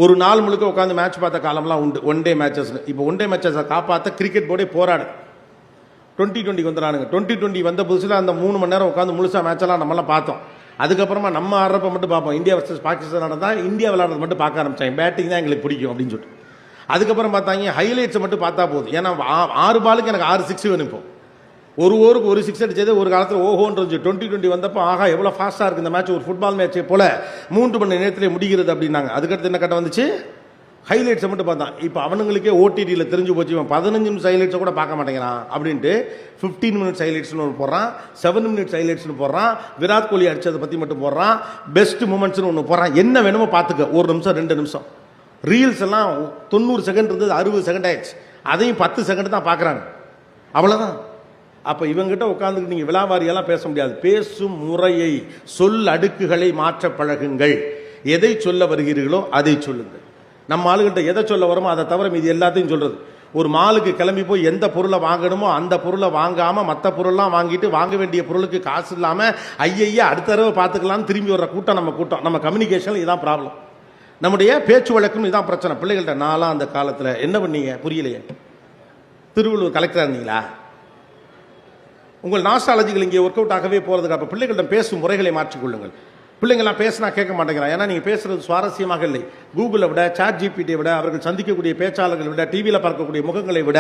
ஒரு நாள் முழுக்க உட்காந்து மேட்ச் பார்த்த காலம்லாம் உண்டு. One day matches. இப்போ ஒன் டே மேட்சஸை காப்பாற்ற கிரிக்கெட் போர்டே போராடு. 2020 வந்துடுறானுங்க. 2020 வந்த புதுசில் அந்த 3 மணி நேரம் உட்காந்து முழுசாக மேட்செல்லாம் நம்மளாம் பார்த்தோம். அதுக்கப்புறமா நம்ம ஆடுறப்ப மட்டும் பார்ப்போம். இந்தியா வர்சஸ் பாகிஸ்தான் நடந்தால் இந்தியா விளையாடுறது மட்டும் பார்க்க ஆரம்பிச்சாங்க. பேட்டிங் தான் எங்களுக்கு பிடிக்கும் அப்படின்னு சொல்லிட்டு. அதுக்கப்புறம் பார்த்தாங்க ஹைலைட்ஸை மட்டும் பார்த்தா போதும். ஏன்னா 6 பாலுக்கு எனக்கு 6 6 வேணும். இப்போ ஒரு ஓவருக்கு ஒரு 6 அடிச்சது ஒரு காலத்தில் ஓஹோன்றது. 2020 வந்தப்போ ஆகா எவ்வளோ ஃபாஸ்ட்டாக இருக்குது இந்த மேட்ச், ஒரு ஃபுட்பால் மேட்சை போல் 3 மணி நேரத்திலே முடிகிறது அப்படின்னாங்க. அதுக்கடுத்து என்ன கட்டம் வந்துச்சு, ஹைலைட்ஸை மட்டும் பார்த்தான். இப்போ அவனுங்களுக்கே ஓடிடியில் தெரிஞ்சு போச்சு, இவன் 15 நிமிஷம் ஹைலைட்ஸை கூட பார்க்க மாட்டேங்கிறான் அப்படின்ட்டு 15 மினிட்ஸ் ஹைலைட்ஸ்னு ஒன்று போடுறான், 7 மினிட்ஸ் ஹைலைட்ஸ்னு போடுறான், விராட் கோலி அடித்ததை பற்றி மட்டும் போடுறான், பெஸ்ட் மூமெண்ட்ஸ்னு ஒன்று போடுறான். என்ன வேணுமோ பார்த்துக்க, 1 நிமிஷம் 2 நிமிஷம். ரீல்ஸ் எல்லாம் 90 செகண்ட் இருந்தது, 60 செகண்ட் ஆயிடுச்சு. அதையும் 10 செகண்ட் தான் பார்க்குறாங்க, அவ்வளோதான். அப்போ இவங்ககிட்ட உட்காந்துக்கிட்டு நீங்கள் விழாவாரியெல்லாம் பேச முடியாது. பேசும் முறையை, சொல் அடுக்குகளை மாற்ற பழகுங்கள். எதை சொல்ல வருகிறீர்களோ அதை சொல்லுங்கள். நம்ம ஆளுகிட்ட எதை சொல்ல வரோமோ அதை தவிர மீது எல்லாத்தையும் சொல்கிறது. ஒரு மாலுக்கு கிளம்பி போய் எந்த பொருளை வாங்கணுமோ அந்த பொருளை வாங்காமல் மற்ற பொருள்லாம் வாங்கிட்டு வாங்க வேண்டிய பொருளுக்கு காசு இல்லாமல் ஐயையா அடுத்த தடவை பார்த்துக்கலான்னு திரும்பி வர்ற கூட்டம் நம்ம கூட்டம். நம்ம கம்யூனிகேஷனில் இதான் ப்ராப்ளம். நம்முடைய பேச்சு வழக்கும் இதான் பிரச்சனை. பிள்ளைகள்கிட்ட நான்லாம் அந்த காலத்தில் என்ன பண்ணீங்க புரியலையே, திருவள்ளூர் கலெக்டராக இருந்தீங்களா, உங்கள் நாஸ்டாலஜிகள் இங்கே ஒர்க் அவுட் ஆகவே போகிறதுக்கு. அப்போ பிள்ளைகளிடம் பேசும் முறைகளை மாற்றிக்கொள்ளுங்கள். பிள்ளைங்கள்லாம் பேசினா கேட்க மாட்டேங்கிறான். ஏன்னா நீங்கள் பேசுகிறது சுவாரஸ்யமாக இல்லை. கூகுளை விட, சாட் ஜிபிடியை விட, அவர்கள் சந்திக்கக்கூடிய பேச்சாளர்களை விட, டிவியில் பார்க்கக்கூடிய முகங்களை விட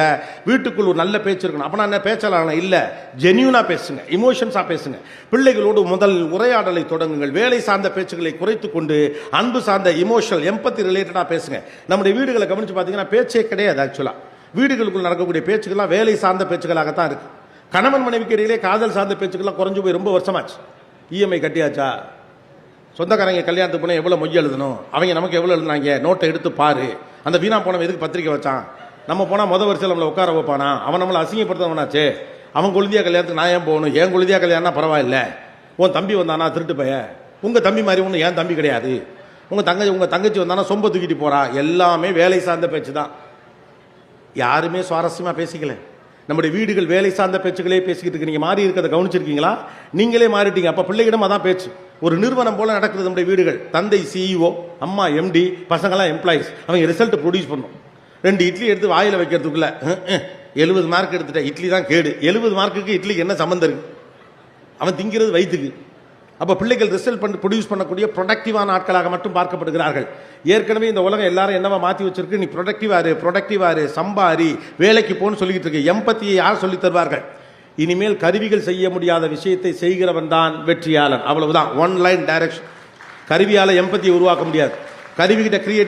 வீட்டுக்குள் ஒரு நல்ல பேச்சு இருக்கணும். அப்போ நான் என்ன பேச்சாளர் இல்லை, ஜென்யூனாக பேசுங்க, இமோஷன்ஸாக பேசுங்க. பிள்ளைகளோடு முதல் உரையாடலை தொடங்குங்கள். வேலை சார்ந்த பேச்சுகளை குறைத்து கொண்டு அன்பு சார்ந்த இமோஷனல் எம்பத்தி ரிலேட்டடாக பேசுங்க. நம்முடைய வீடுகளை கவனித்து பார்த்தீங்கன்னா பேச்சே கிடையாது. ஆக்சுவலாக வீடுகளுக்குள் நடக்கக்கூடிய பேச்சுக்கெல்லாம் வேலை சார்ந்த பேச்சுக்களாகத்தான் இருக்குது. கணவன் மனைவிக்கு இடையிலே காதல் சார்ந்த பேச்சுக்கெல்லாம் குறைஞ்சு போய் ரொம்ப வருஷமாச்சு. இஎம்ஐ கட்டியாச்சா, சொந்தக்காரங்க கல்யாணத்துக்கு போனால் எவ்வளோ மொய் எழுதணும், அவங்க நமக்கு எவ்வளோ எழுதுனாங்க, நோட்டை எடுத்து பாரு, அந்த வீணா போனவன் எதுக்கு பத்திரிக்கை வச்சான், நம்ம போனால் முதல் வருஷம் நம்மளை உட்கார வைப்பானா, அவன் நம்மளை அசிங்கப்படுத்தவனாச்சே, அவன் குழந்தையா கல்யாணத்துக்கு நான் ஏன் போகணும், என் குழந்தையா கல்யாணம்னா பரவாயில்ல, உன் தம்பி வந்தானா திருட்டு பைய, உங்கள் தம்பி மாதிரி ஒன்று என் தம்பி கிடையாது, உங்கள் தங்கச்சி வந்தானா சொம்ப தூக்கிட்டு போகிறா. எல்லாமே வேலை சார்ந்த பேச்சு தான். யாருமே சுவாரஸ்யமாக பேசிக்கல. நம்முடைய வீடுகள் வேலை சார்ந்த பேச்சுகளே பேசிக்கிட்டு இருக்கு. நீங்கள் மாறி இருக்கிறத கவனிச்சிருக்கீங்களா? நீங்களே மாறிட்டீங்க. அப்போ பிள்ளைகிடம் அதான் பேச்சு. ஒரு நிறுவனம் போல நடக்குது நம்முடைய வீடுகள். தந்தை சிஇஓ, அம்மா எம்டி, பசங்களாம் எம்ப்ளாயிஸ். அவங்க ரிசல்ட் ப்ரொடியூஸ் பண்ணும். 2 இட்லி எடுத்து வாயில் வைக்கிறதுக்குள்ள 70 மார்க் எடுத்துட்ட, இட்லி தான் கேடு. 70 மார்க்குக்கு இட்லிக்கு என்ன சம்மந்தம் இருக்கு? அவன் திங்கிறது வயிற்றுக்கு. அப்போ பிள்ளைகள் ரிசல்ட் ப்ரொடியூஸ் பண்ணக்கூடிய ப்ரொடக்டிவான ஆட்களாக மட்டும் பார்க்கப்படுகிறார்கள். ஏற்கனவே இந்த உலகம் எல்லாரும் என்னவா மாற்றி வச்சிருக்கு, நீ ப்ரொடக்டிவாரு, சம்பாரி, வேலைக்கு போன்னு சொல்லிக்கிட்டு இருக்கு. எம்பத்தியை யார் சொல்லித் தருவார்கள்? இனிமேல் கருவிகள் செய்ய முடியாத விஷயத்தை செய்கிறவன் தான் வெற்றியாளன். அவ்வளவுதான். One line direction. கருவியால் எம்பத்தியை உருவாக்க முடியாது. கருவிகிட்ட கிரியேட்டிவ்